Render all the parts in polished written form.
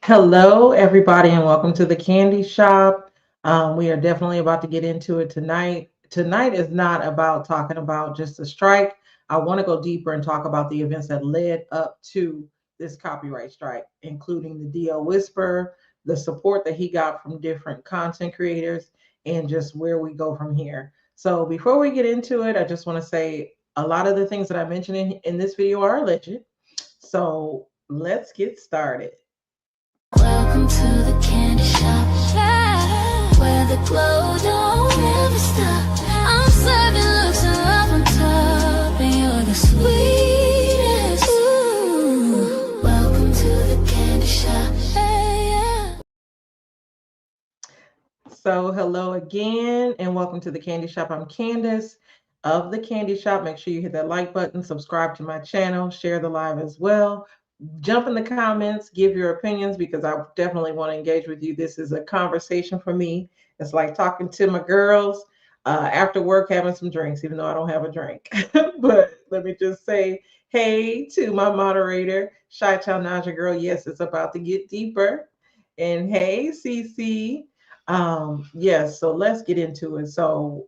Hello, everybody, and welcome to the candy shop. We are definitely about to get into it tonight. Tonight is not about talking about just the strike. I want to go deeper and talk about the events that led up to this copyright strike, including the DL Whisper, the support that he got from different content creators, and just where we go from here. So, before we get into it, I just want to say a lot of the things that I mentioned in this video are alleged. So, let's get started. Welcome to the candy shop, where the glow don't ever stop. I'm serving looks and love on top, and you're the sweetest. Ooh. Welcome to the candy shop. Hey, yeah. So, hello again, and welcome to the Candy Shop. I'm Candace of the Candy Shop. Make sure you hit that like button, subscribe to my channel, share the live as well. Jump in the comments, give your opinions because I definitely want to engage with you. This is a conversation for me. It's like talking to my girls after work, having some drinks, even though I don't have a drink. But let me just say hey to my moderator, Shy Child Naja Girl. Yes, it's about to get deeper. And hey, Cece. Yes, so let's get into it. So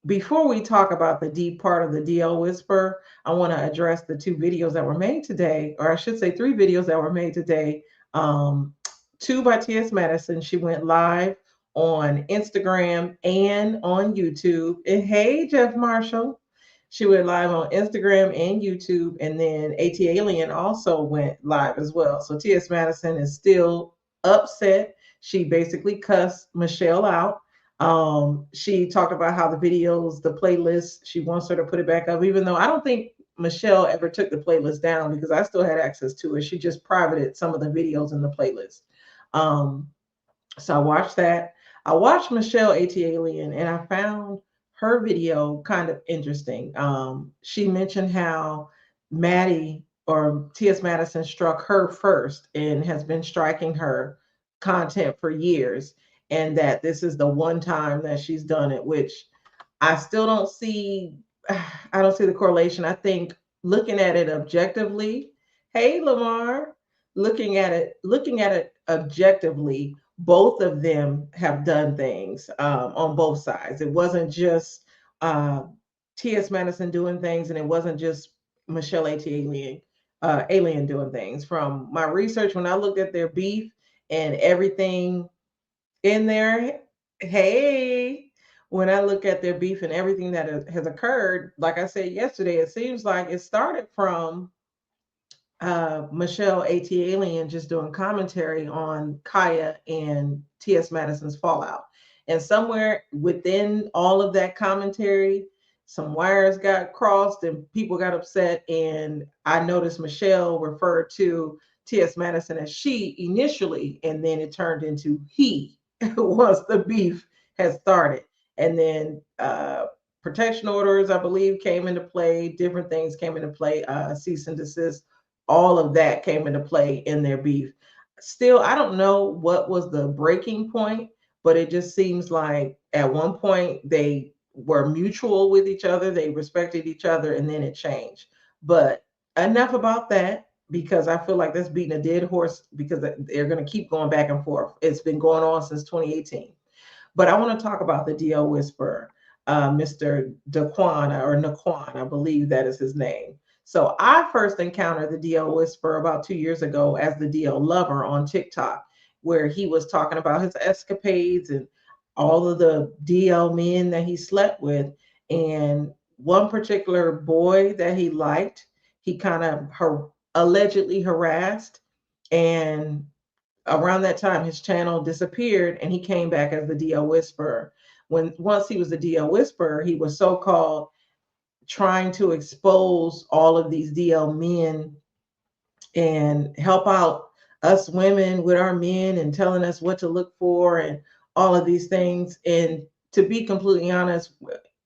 before we talk about the deep part of the DL Whisper, I want to address the two videos that were made today, or I should say three videos that were made today. Two by T.S. Madison. She went live on Instagram and on YouTube. And hey, Jeff Marshall. She went live on Instagram and YouTube, and then AT Alien also went live as well. So T.S. Madison is still upset. She basically cussed Michelle out. She talked about how the videos, the playlist, she wants her to put it back up, even though I don't think Michelle ever took the playlist down because I still had access to it. She just privated some of the videos in the playlist. Um, so I watched that. I watched Michelle AT Alien and I found her video kind of interesting. She mentioned how Maddie or T.S. Madison struck her first and has been striking her content for years, and that this is the one time that she's done it, which I still don't see. I don't see the correlation. I think looking at it objectively, hey Lamar, looking at it objectively, both of them have done things on both sides. It wasn't just uh, T.S. Madison doing things, and it wasn't just Michelle Alien doing things. From my research, when I looked at their beef and everything in there, hey, when I look at their beef and everything that has occurred, like I said yesterday, it seems like it started from Michelle AT Alien just doing commentary on Kaya and T.S. Madison's fallout. And somewhere within all of that commentary, some wires got crossed and people got upset. And I noticed Michelle referred to T.S. Madison as she initially, and then it turned into he once the beef had started. And then protection orders, I believe, came into play, different things came into play, cease and desist, all of that came into play in their beef. Still, I don't know what was the breaking point, but it just seems like at one point they were mutual with each other, they respected each other, and then it changed. But enough about that because I feel like that's beating a dead horse because they're going to keep going back and forth. It's been going on since 2018. But I want to talk about the DL Whisperer, Mr. Daquan or Naquan, I believe that is his name. So I first encountered the DL Whisperer about 2 years ago as the DL Lover on TikTok, where he was talking about his escapades and all of the DL men that he slept with. And one particular boy that he liked, he kind of allegedly harassed. And around that time his channel disappeared and he came back as the DL Whisperer. When once he was the DL Whisperer, he was so called trying to expose all of these DL men and help out us women with our men and telling us what to look for and all of these things. And to be completely honest,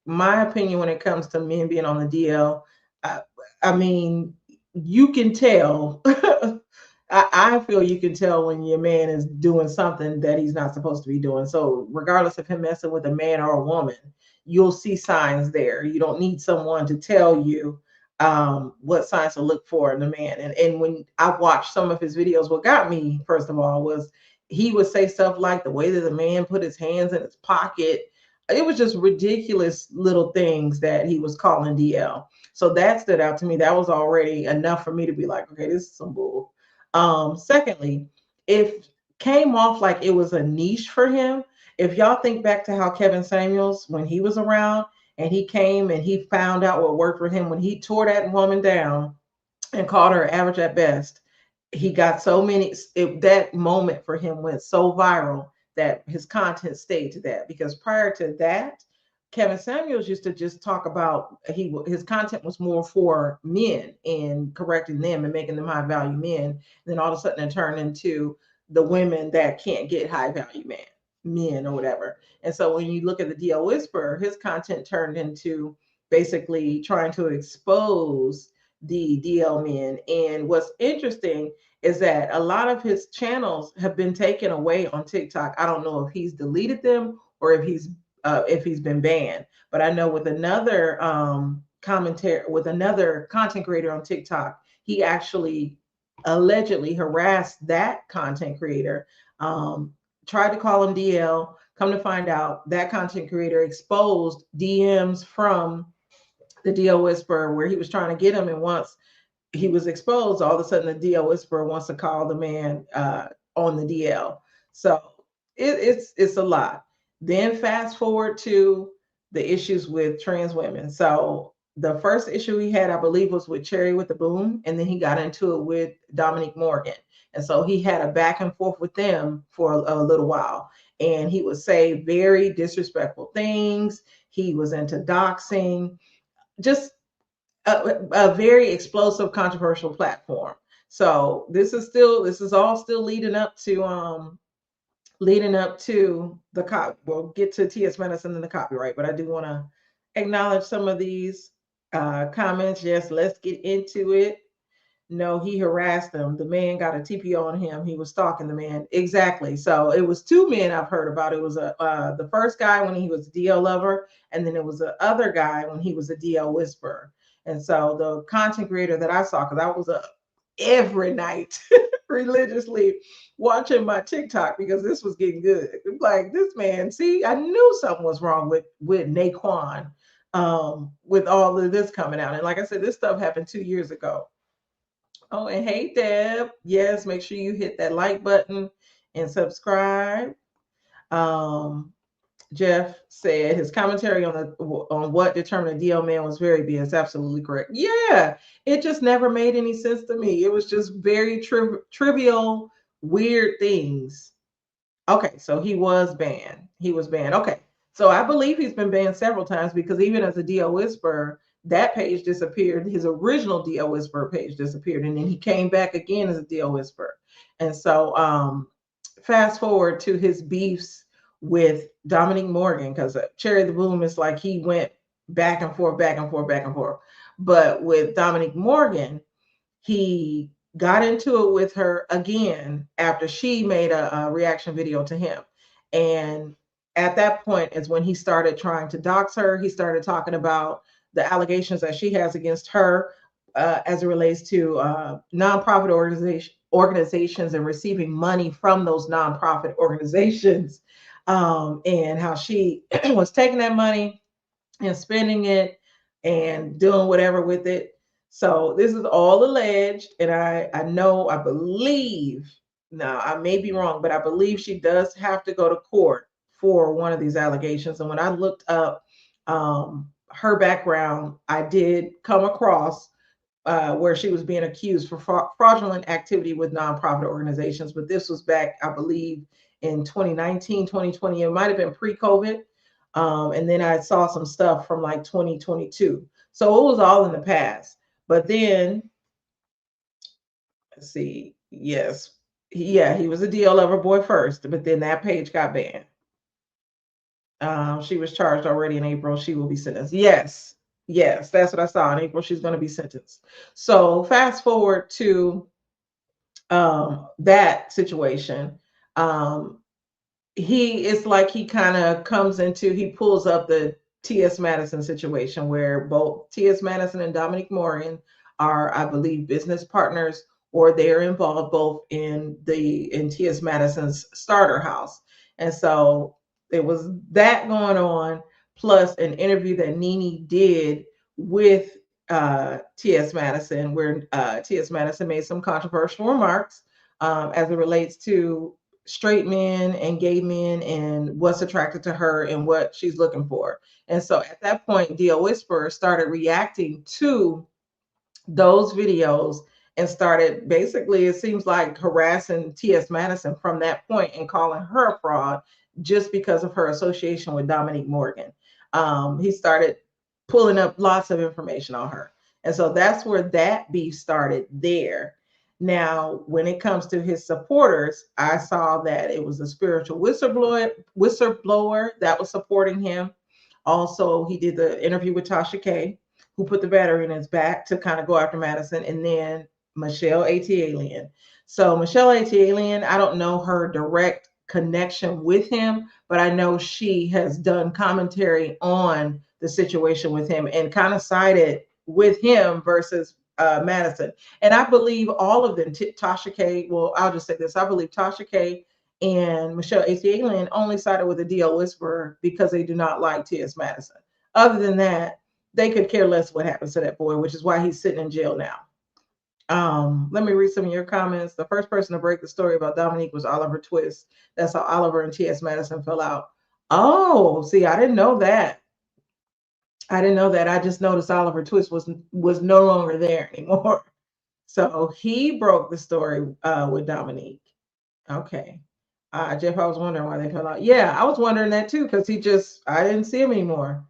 my opinion when it comes to men being on the DL, I, I mean, you can tell. I feel you can tell when your man is doing something that he's not supposed to be doing. So, regardless of him messing with a man or a woman, you'll see signs there. You don't need someone to tell you, what signs to look for in a man. And when I watched some of his videos, what got me, first of all, was he would say stuff like the way that the man put his hands in his pocket. It was just ridiculous little things that he was calling DL. So that stood out to me. That was already enough for me to be like, okay, this is some bull. Secondly, if came off like it was a niche for him. If y'all think back to how Kevin Samuels, when he was around, and he came and he found out what worked for him when he tore that woman down and called her average at best. He got so many, that moment for him went so viral that his content stayed to that, because prior to that, Kevin Samuels used to just talk about, his content was more for men and correcting them and making them high value men. And then all of a sudden it turned into the women that can't get high value men or whatever. And so when you look at the DL Whisperer, his content turned into basically trying to expose the DL men. And what's interesting is that a lot of his channels have been taken away on TikTok. I don't know if he's deleted them or if he's been banned. But I know with another another content creator on TikTok, he actually allegedly harassed that content creator, tried to call him DL. Come to find out, that content creator exposed DMs from the DL Whisperer where he was trying to get him. And once he was exposed, all of a sudden the DL Whisperer wants to call the man on the DL. So it's a lot. Then fast forward to the issues with trans women. So the first issue he had, I believe, was with Cherry with the Boom, and then he got into it with Dominique Morgan. And so he had a back and forth with them for a little while. And he would say very disrespectful things. He was into doxing, just a very explosive, controversial platform. So this is all still leading up to the cop. We'll get to TS Madison and the copyright, but I do want to acknowledge some of these comments. Yes, let's get into it. No, he harassed him. The man got a TPO on him. He was stalking the man. Exactly. So it was two men I've heard about. It was the first guy when he was a DL lover, and then it was the other guy when he was a DL whisperer. And so the content creator that I saw, because I was up every night religiously watching my TikTok because this was getting good. Like, this man, see, I knew something was wrong with Naquan, with all of this coming out. And like I said, this stuff happened 2 years ago. Oh, and hey, Deb. Yes, make sure you hit that like button and subscribe. Jeff said his commentary on what determined a DL man was very BS. Absolutely correct. Yeah, it just never made any sense to me. It was just very trivial, weird things. Okay, so he was banned. He was banned. Okay, so I believe he's been banned several times, because even as a DL whisperer, that page disappeared. His original DL Whisperer page disappeared, and then he came back again as a DL Whisperer. And so fast forward to his beefs with Dominique Morgan, because Cherry the Boom is like he went back and forth, back and forth, back and forth. But with Dominique Morgan, he got into it with her again after she made a reaction video to him. And at that point is when he started trying to dox her. He started talking about the allegations that she has against her as it relates to nonprofit organizations and receiving money from those nonprofit organizations, and how she was taking that money and spending it and doing whatever with it. So this is all alleged, and I believe, now I may be wrong, but I believe she does have to go to court for one of these allegations. And when I looked up her background, I did come across where she was being accused for fraudulent activity with nonprofit organizations. But this was back, I believe, in 2019, 2020. It might have been pre-COVID. And then I saw some stuff from like 2022. So it was all in the past. But then, let's see, yes, he was a DL lover boy first, but then that page got banned. She was charged already in April. She will be sentenced. Yes, that's what I saw. In April, she's going to be sentenced. So fast forward to that situation. It's like he kind of comes into, he pulls up the T.S. Madison situation where both T.S. Madison and Dominique Morgan are, I believe, business partners, or they're involved both in T.S. Madison's starter house. And so it was that going on, plus an interview that Nene did with T.S. Madison, where T.S. Madison made some controversial remarks as it relates to straight men and gay men and what's attracted to her and what she's looking for. And so at that point, Dia Whisperer started reacting to those videos and started basically, it seems like, harassing T.S. Madison from that point and calling her a fraud just because of her association with Dominique Morgan. He started pulling up lots of information on her. And so that's where that beef started there. Now, when it comes to his supporters, I saw that it was a spiritual whistleblower that was supporting him. Also, he did the interview with Tasha K, who put the battery in his back to kind of go after Madison, and then Michelle A.T. Alien. So Michelle A.T. Alien, I don't know her direct connection with him, but I know she has done commentary on the situation with him and kind of sided with him versus Madison. And I believe all of them, Tasha K, well, I'll just say this. I believe Tasha K and Michelle A.T. Alien only sided with the DL Whisperer because they do not like T.S. Madison. Other than that, they could care less what happens to that boy, which is why he's sitting in jail now. Let me read some of your comments. The first person to break the story about Dominique was Oliver Twist. That's how Oliver and T.S. Madison fell out. Oh, see, I didn't know that. I didn't know that. I just noticed Oliver Twist was no longer there anymore. So he broke the story with Dominique. Okay. Jeff, I was wondering why they fell out. Yeah, I was wondering that too, because I didn't see him anymore.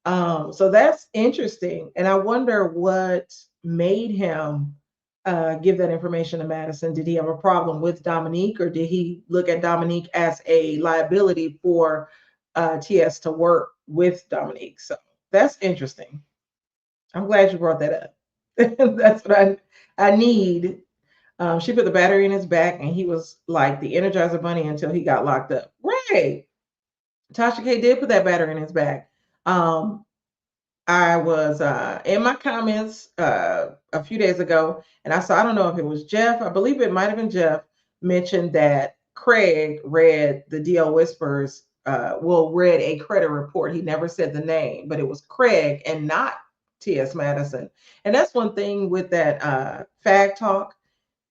So that's interesting. And I wonder what made him give that information to Madison. Did he have a problem with Dominique, or did he look at Dominique as a liability for TS to work with Dominique? So that's interesting. I'm glad you brought that up. That's what I need. She put the battery in his back, and he was like the Energizer Bunny until he got locked up. Right. Tasha K did put that battery in his back. I was in my comments a few days ago, and I don't know if it was Jeff, I believe it might have been Jeff, mentioned that Craig read the DL Whispers, read a credit report. He never said the name, but it was Craig and not T.S. Madison. And that's one thing with that fag talk.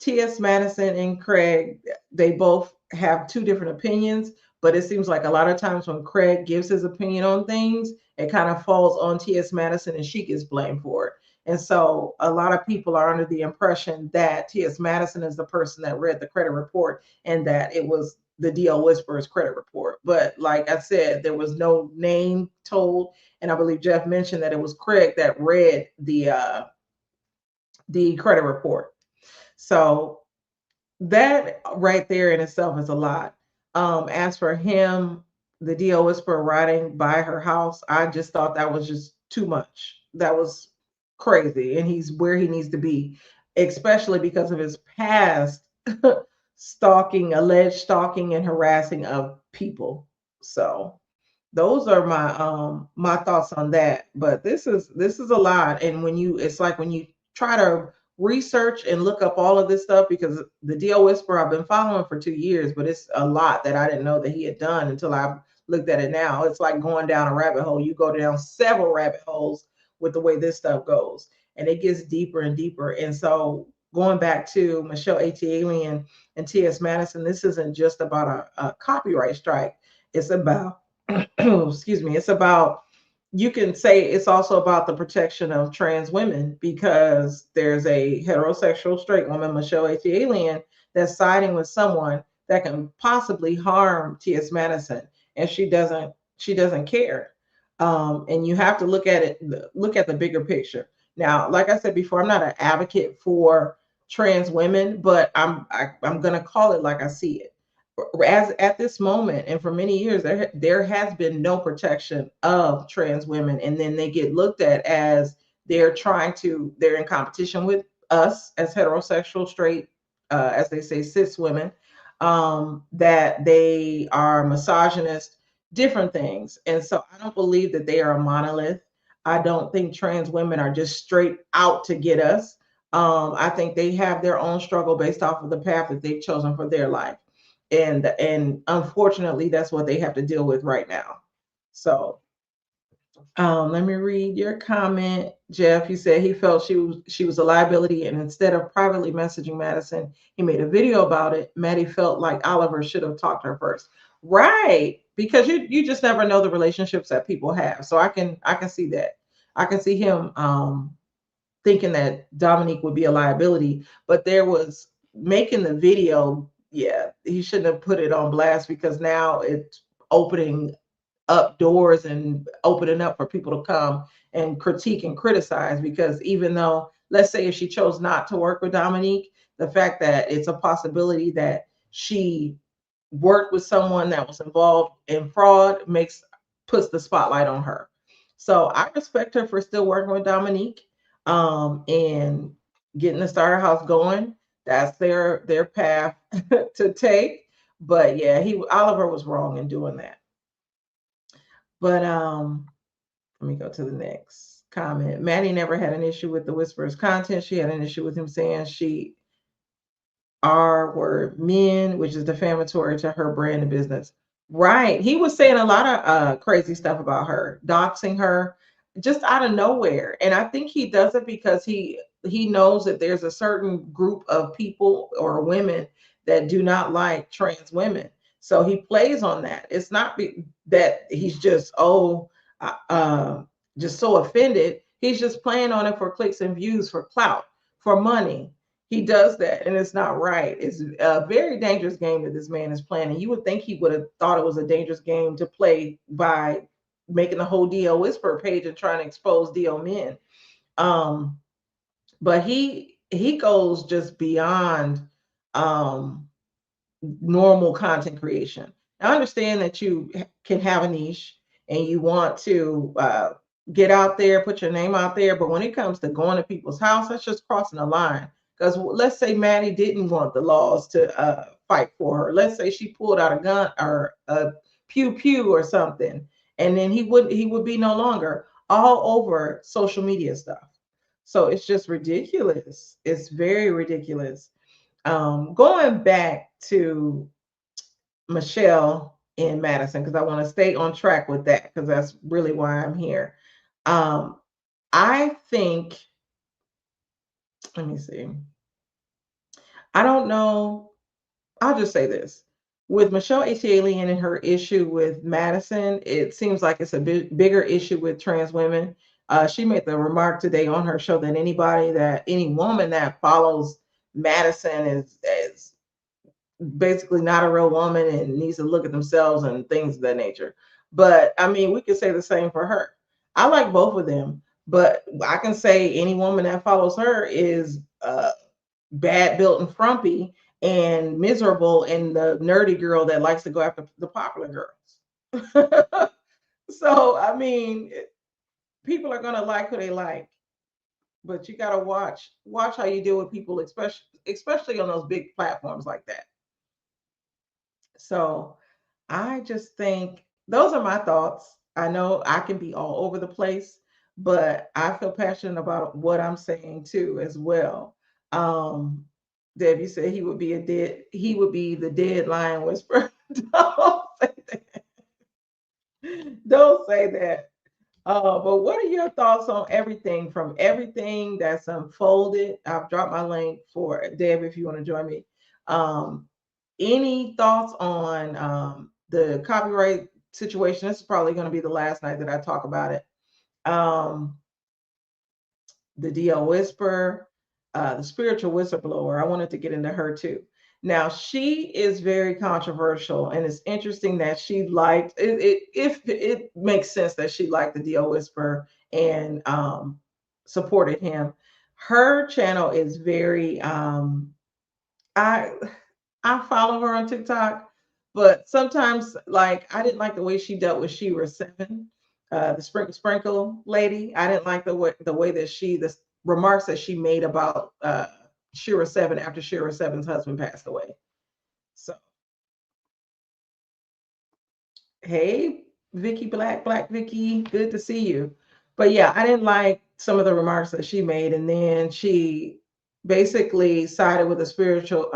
T.S. Madison and Craig, they both have two different opinions, but it seems like a lot of times when Craig gives his opinion on things, it kind of falls on T.S. Madison and she gets blamed for it. And so a lot of people are under the impression that T.S. Madison is the person that read the credit report and that it was the DL Whisperer's credit report. But like I said, there was no name told. And I believe Jeff mentioned that it was Craig that read the credit report. So that right there in itself is a lot. As for him, the DO Whisperer riding by her house, I just thought that was just too much. That was crazy. And he's where he needs to be, especially because of his past alleged stalking and harassing of people. So those are my thoughts on that. But this is a lot. And it's like when you try to research and look up all of this stuff, because the DL Whisperer I've been following for 2 years, but it's a lot that I didn't know that he had done until I looked at it now. It's like going down a rabbit hole. You go down several rabbit holes with the way this stuff goes, and it gets deeper and deeper. And so going back to Michelle A.T. Alien and T.S. Madison, this isn't just about a copyright strike. It's about, excuse me, it's about, you can say it's also about the protection of trans women, because there's a heterosexual straight woman, Michelle A.T. Alien, that's siding with someone that can possibly harm T.S. Madison, and she doesn't care. And you have to look at the bigger picture. Now, like I said before, I'm not an advocate for trans women, but I'm going to call it like I see it. As at this moment, and for many years, there has been no protection of trans women, and then they get looked at as they're in competition with us as heterosexual straight, as they say, cis women, that they are misogynist, different things. And so I don't believe that they are a monolith. I don't think trans women are just straight out to get us. I think they have their own struggle based off of the path that they've chosen for their life. And unfortunately, that's what they have to deal with right now. So let me read your comment, Jeff. You said he felt she was a liability, and instead of privately messaging Madison, he made a video about it. Maddie felt like Oliver should have talked to her first, right? Because you just never know the relationships that people have. So I can see that. I can see him thinking that Dominique would be a liability, but there was making the video. Yeah, he shouldn't have put it on blast because now it's opening up doors and opening up for people to come and critique and criticize. Because even though, let's say if she chose not to work with Dominique, the fact that it's a possibility that she worked with someone that was involved in fraud puts the spotlight on her. So I respect her for still working with Dominique, and getting the starter house going. That's their path to take. But yeah, he Oliver was wrong in doing that. But let me go to the next comment. Maddie never had an issue with the Whisperer's content. She had an issue with him saying she R word men, which is defamatory to her brand and business. Right. He was saying a lot of crazy stuff about her, doxing her just out of nowhere. And I think he does it because he knows that there's a certain group of people or women that do not like trans women. So he plays on that. It's not that he's just uh, uh, just so offended. He's just playing on it for clicks and views, for clout, for money. He does that, and it's not right. It's a very dangerous game that this man is playing. And you would think he would have thought it was a dangerous game to play by making the whole DO Whisper page and trying to expose DO men. Um, but he goes just beyond um, normal content creation. I understand that you can have a niche and you want to get out there, put your name out there, but when it comes to going to people's house, that's just crossing the line. Because let's say Maddie didn't want the laws to fight for her. Let's say she pulled out a gun or a pew pew or something, and then he would be no longer all over social media stuff. So it's just ridiculous. It's very ridiculous. Going back to Michelle and Madison, because I want to stay on track with that, because that's really why I'm here. Um, I think, let me see. I don't know. I'll just say this. With Michelle Alien and her issue with Madison, it seems like it's a bigger issue with trans women. She made the remark today on her show that any woman that follows Madison is basically not a real woman and needs to look at themselves and things of that nature. But I mean, we could say the same for her. I like both of them, but I can say any woman that follows her is bad built and frumpy and miserable and the nerdy girl that likes to go after the popular girls. So I mean, people are gonna like who they like, but you gotta watch how you deal with people, especially on those big platforms like that. So I just think those are my thoughts. I know I can be all over the place, but I feel passionate about what I'm saying too as well. Um, Debbie said he would be the dead lion whisperer. Don't say that. Don't say that. But what are your thoughts on everything that's unfolded? I've dropped my link for Deb if you want to join me. Um, any thoughts on the copyright situation? This is probably going to be the last night that I talk about it. Um, the DL Whisper, the spiritual whistleblower. I wanted to get into her too. Now she is very controversial, and it's interesting that she liked it. If it makes sense that she liked the DL Whisper and supported him, her channel is very. I I follow her on TikTok, but sometimes, like, I didn't like the way she dealt with Shira Seven, the Sprinkle lady. I didn't like the way that the remarks that she made about Shira Seven after Shira Seven's husband passed away. So Hey, Vicky Black Vicky, good to see you. But yeah, I didn't like some of the remarks that she made, and then she basically sided with a spiritual,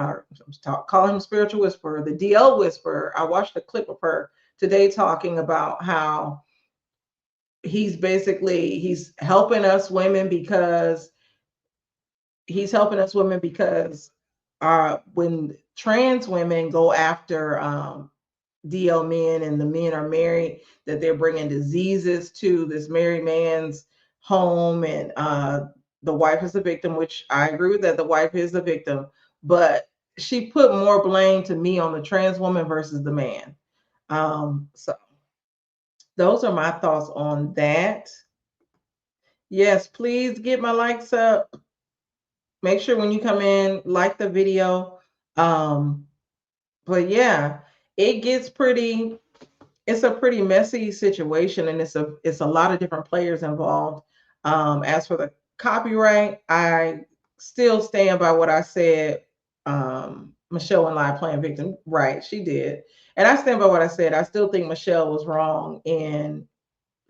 call him spiritual whisperer, the DL whisperer. I watched a clip of her today talking about how he's helping us women because when trans women go after DL men and the men are married, that they're bringing diseases to this married man's home, and the wife is the victim, which I agree with that. The wife is the victim, but she put more blame to me on the trans woman versus the man. So those are my thoughts on that. Yes, please get my likes up. Make sure when you come in, like the video. Um, but yeah, it gets pretty it's a pretty messy situation, and it's a lot of different players involved. As for the copyright, I still stand by what I said. Michelle and I playing victim, right? She did, and I stand by what I said. I still think Michelle was wrong in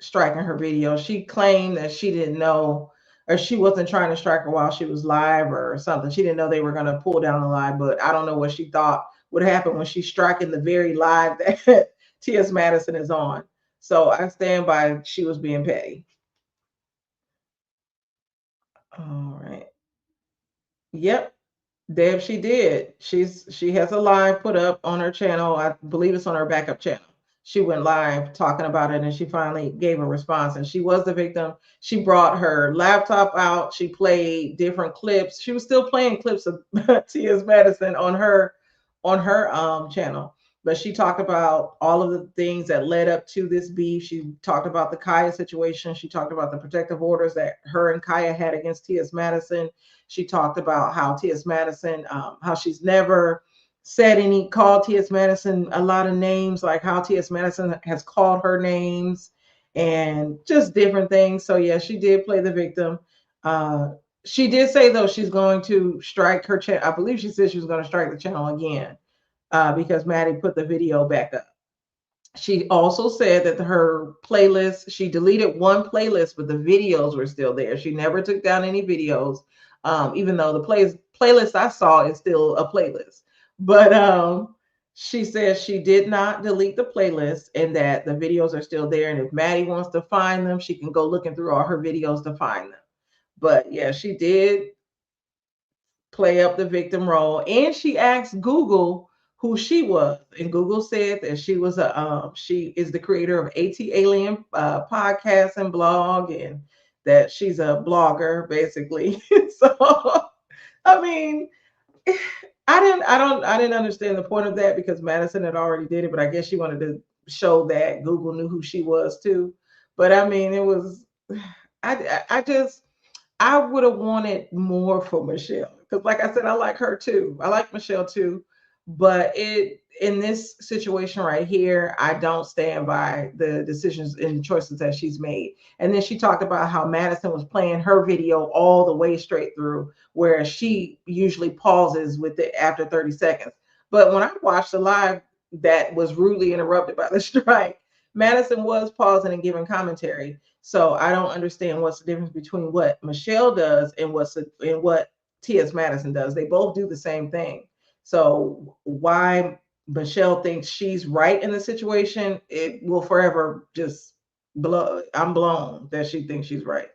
striking her video. She claimed that she didn't know, or she wasn't trying to strike her while she was live or something. She didn't know they were going to pull down the live, but I don't know what she thought would happen when she's striking the very live that T.S. Madison is on. So I stand by she was being petty. All right. Yep. Deb, she did. She has a live put up on her channel. I believe it's on her backup channel. She went live talking about it, and she finally gave a response. And she was the victim. She brought her laptop out. She played different clips. She was still playing clips of T.S. Madison on her channel. But she talked about all of the things that led up to this beef. She talked about the Kaya situation. She talked about the protective orders that her and Kaya had against T.S. Madison. She talked about how T.S. Madison, how she's never called T.S. Madison a lot of names, like how T.S. Madison has called her names and just different things. So yeah, she did play the victim. Uh, she did say though she's going to strike her channel. I believe she said she was going to strike the channel again because Maddie put the video back up. She also said that her playlist, she deleted one playlist, but the videos were still there. She never took down any videos, even though the playlist I saw is still a playlist. But she says she did not delete the playlist and that the videos are still there. And if Maddie wants to find them, she can go looking through all her videos to find them. But yeah, she did play up the victim role, and she asked Google who she was, and Google said that she is the creator of AT Alien podcast and blog, and that she's a blogger basically. So I mean, I didn't understand the point of that because Madison had already did it, but I guess she wanted to show that Google knew who she was too. But I mean, it was I just I would have wanted more for Michelle because, like I said, I like her too. I like Michelle too, but it in this situation right here, I don't stand by the decisions and choices that she's made. And then she talked about how Madison was playing her video all the way straight through, whereas she usually pauses with it after 30 seconds. But when I watched the live that was rudely interrupted by the strike, Madison was pausing and giving commentary. So I don't understand what's the difference between what Michelle does and what T.S. Madison does. They both do the same thing. So why Michelle thinks she's right in the situation, it will forever just blow. I'm blown that she thinks she's right.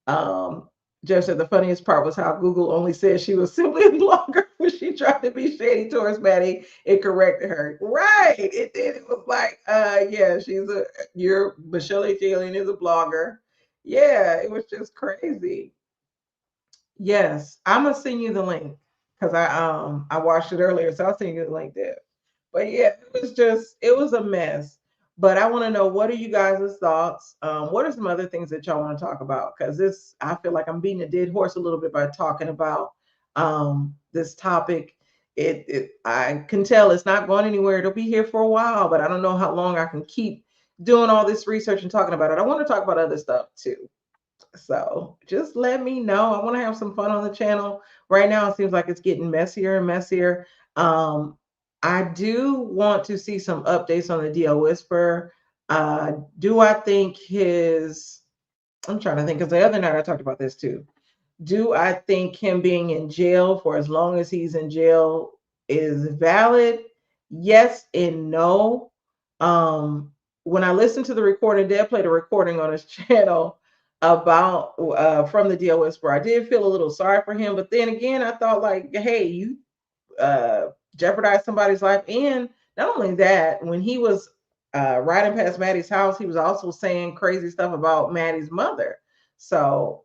Um, Jeff said the funniest part was how Google only said she was simply a blogger when she tried to be shady towards Maddie. It corrected her. Right. It did. It was like, yeah, your Michelle H. Alien is a blogger. Yeah, it was just crazy. Yes, I'm gonna send you the link because I watched it earlier, so I'll send you the link there. But yeah, it was a mess. But I want to know, what are you guys' thoughts? What are some other things that y'all want to talk about? Because this, I feel like I'm beating a dead horse a little bit by talking about this topic. I can tell it's not going anywhere. It'll be here for a while, but I don't know how long I can keep doing all this research and talking about it. I want to talk about other stuff too. So just let me know. I want to have some fun on the channel. Right now, it seems like it's getting messier and messier. Um, I do want to see some updates on the DL Whisper. Do I think his, I'm trying to think, because the other night I talked about this too. Do I think him being in jail for as long as he's in jail is valid? Yes and no. Um, when I listened to the recording, Dad played a recording on his channel about from the DL Whisper. I did feel a little sorry for him, but then again, I thought like, hey, you uh, jeopardized somebody's life, and not only that, when he was riding past Maddie's house, he was also saying crazy stuff about Maddie's mother. So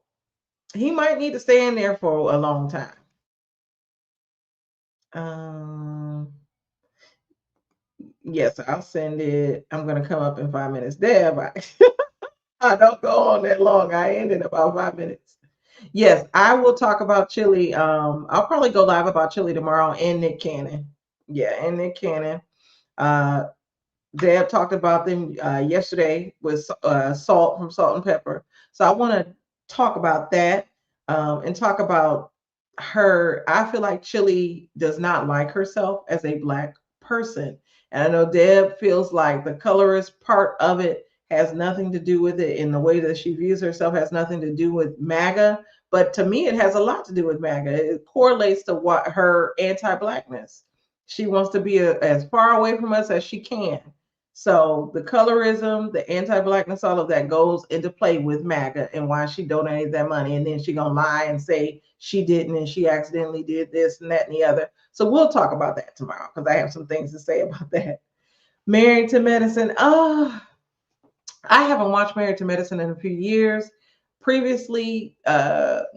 he might need to stay in there for a long time. Um, yes, I'll send it. I'm gonna come up in 5 minutes. Deb, I don't go on that long. I end in about 5 minutes. Yes, I will talk about Chili. I'll probably go live about Chili tomorrow and Nick Cannon. Yeah, and Nick Cannon. Uh, Deb talked about them yesterday with Salt from Salt and Pepper. So I want to talk about that and talk about her. I feel like Chili does not like herself as a Black person. And I know Deb feels like the colorist part of it has nothing to do with it, and the way that she views herself has nothing to do with MAGA. But to me, it has a lot to do with MAGA. It correlates to what her anti Blackness. She wants to be as far away from us as she can. So the colorism, the anti-blackness, all of that goes into play with MAGA and why she donated that money. And then she gonna lie and say she didn't and she accidentally did this and that and the other. So we'll talk about that tomorrow because I have some things to say about that. Married to Medicine. I haven't watched Married to Medicine in a few years. Previously,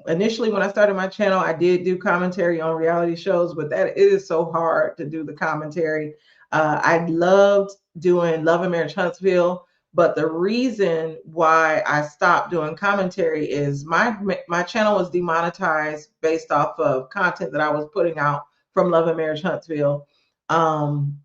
initially when I started my channel, I did do commentary on reality shows, but that it is so hard to do the commentary. I loved doing Love and Marriage Huntsville, but the reason why I stopped doing commentary is my channel was demonetized based off of content that I was putting out from Love and Marriage Huntsville. Um,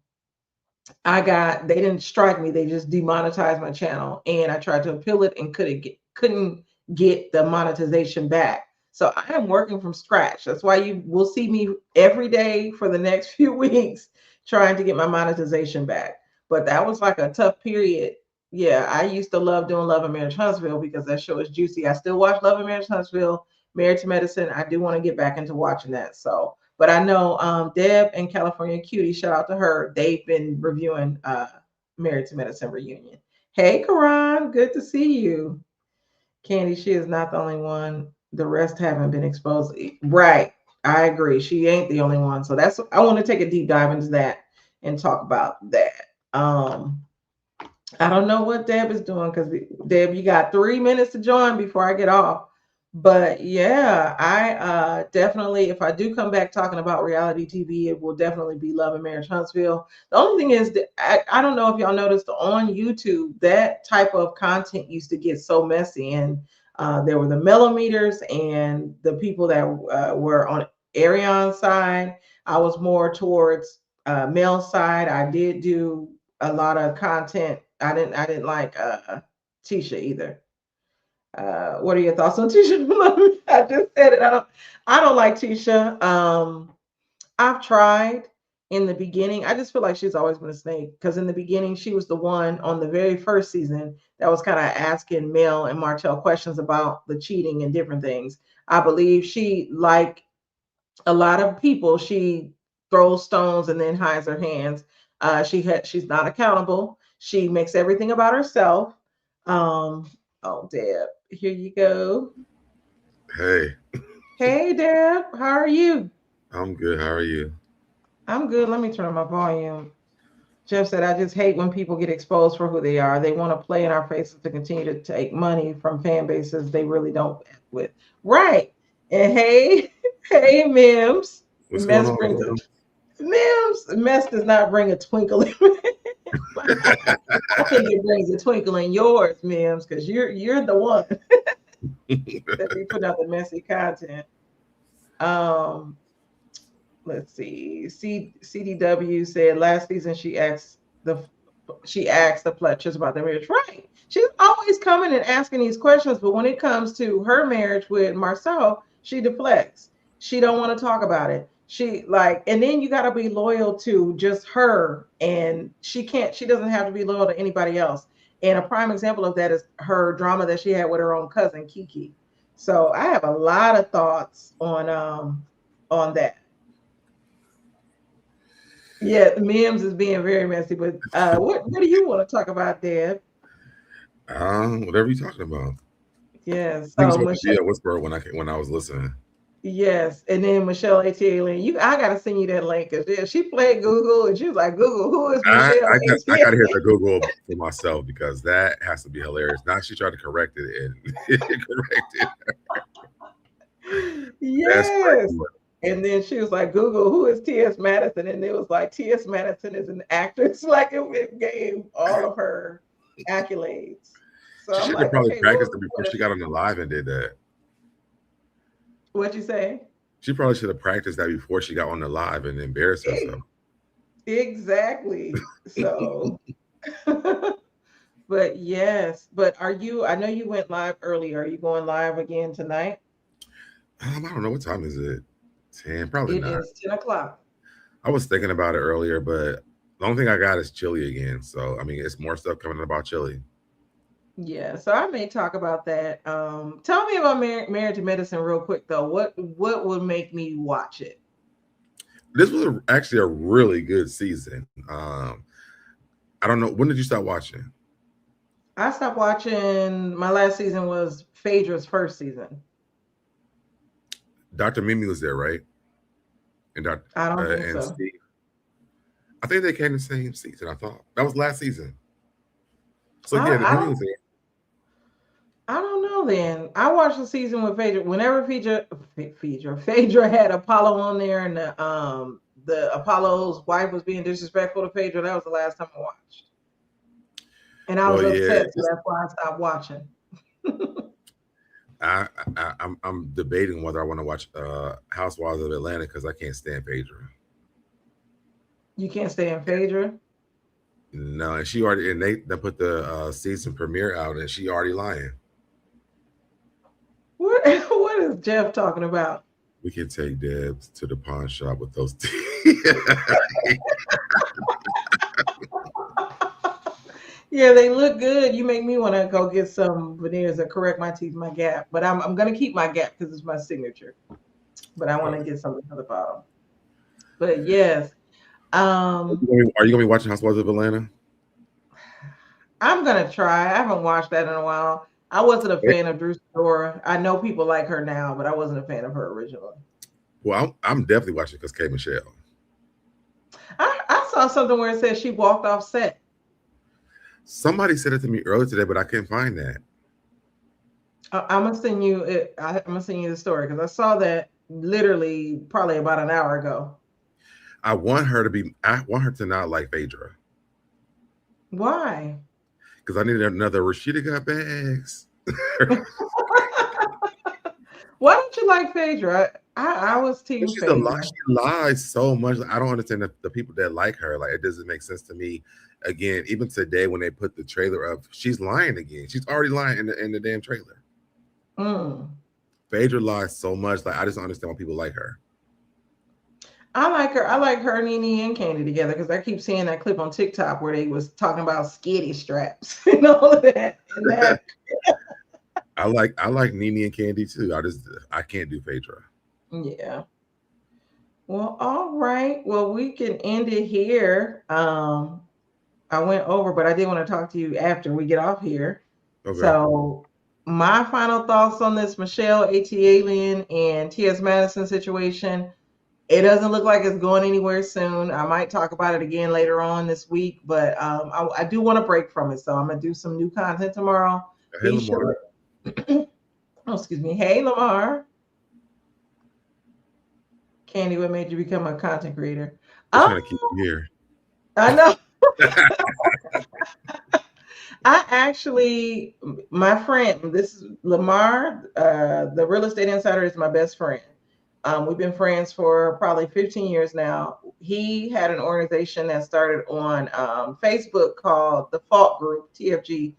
they didn't strike me, they just demonetized my channel, and I tried to appeal it and couldn't get the monetization back. So I am working from scratch. That's why you will see me every day for the next few weeks trying to get my monetization back. But that was like a tough period. Yeah, I used to love doing Love and Marriage Huntsville because that show is juicy. I still watch Love and Marriage Huntsville, Married to Medicine. I do want to get back into watching that. So but I know Deb and California Cutie, shout out to her. They've been reviewing Married to Medicine reunion. Hey, Karan, good to see you. Candy, she is not the only one. The rest haven't been exposed. Right. I agree. She ain't the only one. So that's I want to take a deep dive into that and talk about that. I don't know what Deb is doing because Deb, you got 3 minutes to join before I get off. But yeah, I definitely, if I do come back talking about reality TV, it will definitely be Love and Marriage Huntsville. The only thing is that I don't know if y'all noticed on YouTube, that type of content used to get so messy. And there were the millimeters and the people that were on Arion's side. I was more towards Mel's side. I did do a lot of content. I didn't like Tisha either. What are your thoughts on Tisha? I just said it. I don't like Tisha. I've tried in the beginning. I just feel like she's always been a snake because in the beginning she was the one on the very first season that was kind of asking Mel and Martell questions about the cheating and different things. I believe she, like a lot of people, she throws stones and then hides her hands. She's not accountable. She makes everything about herself. Oh, Deb, here you go. Hey, Hey, Deb, how are you? I'm good. How are you? I'm good. Let me turn my volume. Jeff said, I just hate when people get exposed for who they are. They want to play in our faces to continue to take money from fan bases they really don't f with. Right. And hey, hey, Mims. What's going Mess on, brings a man? Mims. Mess does not bring a twinkle in my eye. I think it brings a twinkle in yours, Mims, because you're the one that be putting out the messy content. Um, let's see. CDW said last season she asked the Fletchers about their marriage. Right. She's always coming and asking these questions, but when it comes to her marriage with Marcel, she deflects. She don't want to talk about it. She like, and then you got to be loyal to just her, and she doesn't have to be loyal to anybody else. And a prime example of that is her drama that she had with her own cousin Kiki. So I have a lot of thoughts on that. Yeah, Mims is being very messy, but what do you want to talk about, Deb? Whatever you talking about. Yeah, He was so supposed to be Michelle, a whisperer when I was listening. yes, and then Michelle ATA Lynn, I gotta send you that link because yeah, she played Google and she was like, Google, who is Michelle I got to hear ATA? the Google for myself because that has to be hilarious. Now she tried to correct it and correct it. That's Yes. crazy. And then she was like, Google, who is T.S. Madison? And it was like, T.S. Madison is an actress. Like it gave all of her accolades. So She I'm should have like, probably okay, what practiced it before was she got on the live and did that. what you say? She probably should have practiced that before she got on the live and embarrassed herself. Exactly. So, but yes, but I know you went live earlier. Are you going live again tonight? I don't know what time is it. 10, probably It not. is 10 o'clock. I was thinking about it earlier, but the only thing I got is chili again. So I mean, it's more stuff coming about chili. Yeah, so I may talk about that. Tell me about Married to Medicine real quick though. What would make me watch it? This was actually a really good season. I don't know, when did you start watching? I stopped watching. My last season was Phaedra's first season. Dr. Mimi was there, right? And I don't think and so. Steve. I think they came the same season. I thought that was last season. So yeah, the I Mimi don't was there. I don't know then. I watched the season with Phaedra. Whenever Phaedra had Apollo on there and the Apollo's wife was being disrespectful to Phaedra, that was the last time I watched. And I was Well, yeah, upset, so that's why I stopped watching. I, I'm debating whether I want to watch Housewives of Atlanta because I can't stand Phaedra. You can't stay in Phaedra. No, and she already and they put the season premiere out and she already lying. What what is Jeff talking about? We can take Debs to the pawn shop with those. Yeah, they look good. You make me want to go get some veneers that correct my teeth, my gap. But I'm gonna keep my gap because it's my signature. But I want to get something for the bottom. But yes, um, Are you gonna be watching Housewives of Atlanta? I'm gonna try. I haven't watched that in a while. I wasn't a fan of Drew Sidora. I know people like her now, but I wasn't a fan of her originally. Well, I'm definitely watching because K Michelle. I saw something where it said she walked off set. Somebody said it to me earlier today, but I can't find that. I'm gonna send you it. I'm gonna send you the story because I saw that literally probably about an hour ago. I want her to not like Phaedra Why? because I need another Rashida got bags. Why don't you like Phaedra? I was But team she's a lie. Phaedra. She lies so much. I don't understand the people that like her. Like it doesn't make sense to me. Again, even today when they put the trailer up, she's lying again. She's already lying in the damn trailer. Mm. Phaedra lies so much. Like I just don't understand why people like her. I like her. I like her, Nene, and Candy together because I keep seeing that clip on TikTok where they was talking about skitty straps and all of that. And that, I like Nene and Candy too. I can't do Phaedra. yeah. Well, all right. Well, we can end it here. I went over, but I did want to talk to you after we get off here. Okay. So, my final thoughts on this Michelle AT Alien and T.S. Madison situation. It doesn't look like it's going anywhere soon. I might talk about it again later on this week, but I do want to break from it. So, I'm going to do some new content tomorrow. Hey Be Lamar, sure. Oh, excuse me. Hey, Lamar. Candy, what made you become a content creator? they're Oh, trying to keep you here. I know. I actually, my friend, this is Lamar, the real estate insider is my best friend. We've been friends for probably 15 years now. He had an organization that started on Facebook called the Fault Group, TFG.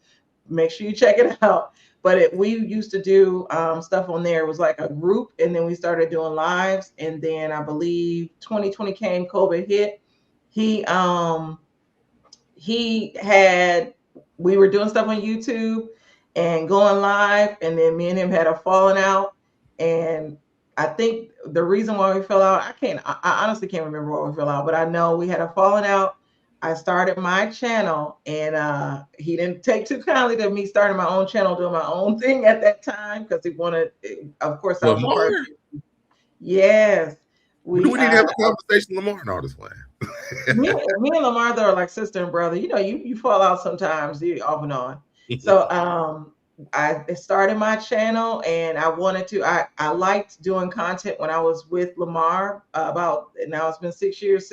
Make sure you check it out. But we used to do stuff on there. It was like a group, and then we started doing lives. And then I believe 2020 came, COVID hit. He had, we were doing stuff on YouTube and going live, and then me and him had a falling out. And I think the reason why we fell out, I honestly can't remember why we fell out, but I know we had a falling out. I started my channel, and he didn't take too kindly to me starting my own channel, doing my own thing at that time, because he wanted, of course, I was a part of it. Yes. We need to have a conversation, Lamar, and all this way. me and Lamar, though, are like sister and brother. You know, you fall out sometimes, you off and on. So I started my channel, and I wanted to. I liked doing content when I was with Lamar about, now it's been 6 years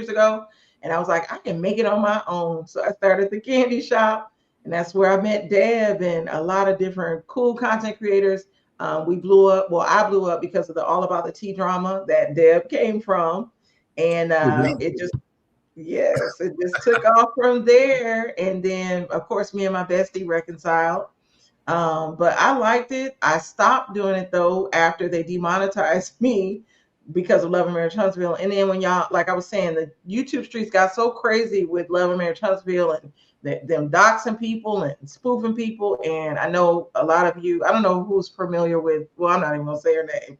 ago, and I was like, I can make it on my own. So I started the candy shop, and that's where I met Deb and a lot of different cool content creators. We blew up. Well, I blew up because of the All About the Tea drama that Deb came from, and it just took off from there. And then, of course, me and my bestie reconciled. But I liked it. I stopped doing it though after they demonetized me because of Love and Marriage Huntsville. And then when y'all, like I was saying, the YouTube streets got so crazy with Love and Marriage Huntsville and them doxing people and spoofing people. And I know a lot of you, I don't know who's familiar with, well, I'm not even gonna say her name.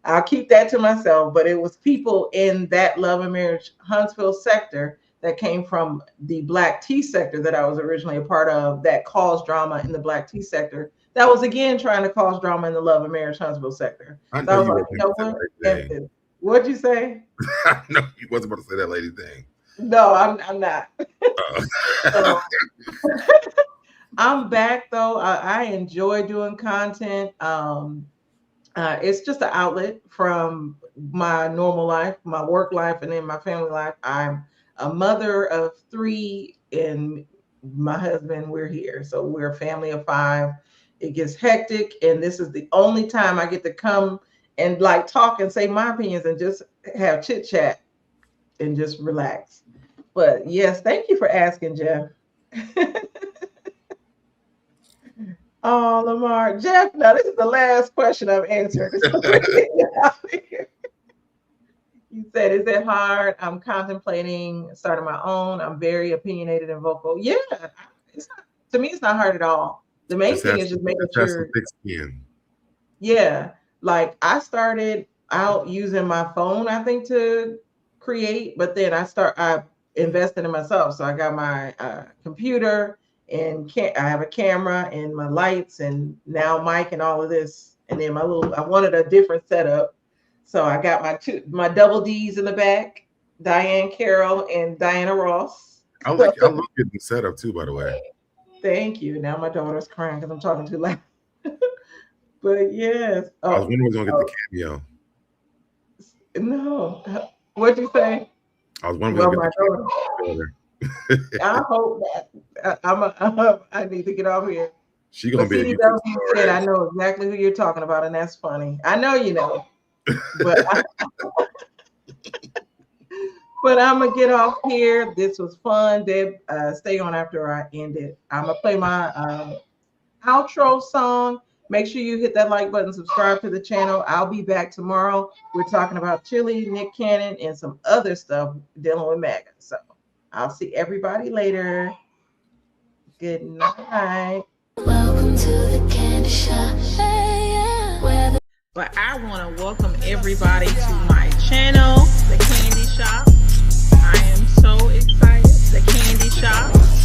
I'll keep that to myself, but it was people in that Love and Marriage Huntsville sector that came from the Black tea sector that I was originally a part of, that caused drama in the Black tea sector. That was again trying to cause drama in the Love and Marriage Huntsville sector. I know you what? What'd you say? No, you wasn't about to say that lady thing. No, I'm not. So, I'm back though. I enjoy doing content. It's just an outlet from my normal life, my work life, and then my family life. I'm a mother of 3, and my husband, we're here. So we're a family of 5. It gets hectic, and this is the only time I get to come and like talk and say my opinions and just have chit chat and just relax. But yes, thank you for asking, Jeff. Oh, Lamar. Jeff, now this is the last question I've answered. You said, is it hard? I'm contemplating starting my own. I'm very opinionated and vocal. Yeah, to me, it's not hard at all. The main thing is just making sure. Yeah, like I started out using my phone, I think, to create, but then I invested in myself. So I got my computer, and I have a camera and my lights, and now mic and all of this. And then I wanted a different setup. So I got my double D's in the back, Diane Carroll and Diana Ross. I love your setup too, by the way. Thank you. Now my daughter's crying because I'm talking too loud. But yes. I was wondering who's going to get the cameo. No. What'd you say? I was wondering my daughter. I hope that I need to get off here. She's gonna be. Said, I know exactly who you're talking about, and that's funny. I know you know, but I'm gonna get off here. This was fun. Deb, stay on after I end it. I'm gonna play my outro song. Make sure you hit that like button, subscribe to the channel. I'll be back tomorrow. We're talking about Chili, Nick Cannon, and some other stuff dealing with MAGA. So I'll see everybody later. Good night. Welcome to the candy shop. But I want to welcome everybody to my channel, The Candy Shop. I am so excited. The Candy Shop.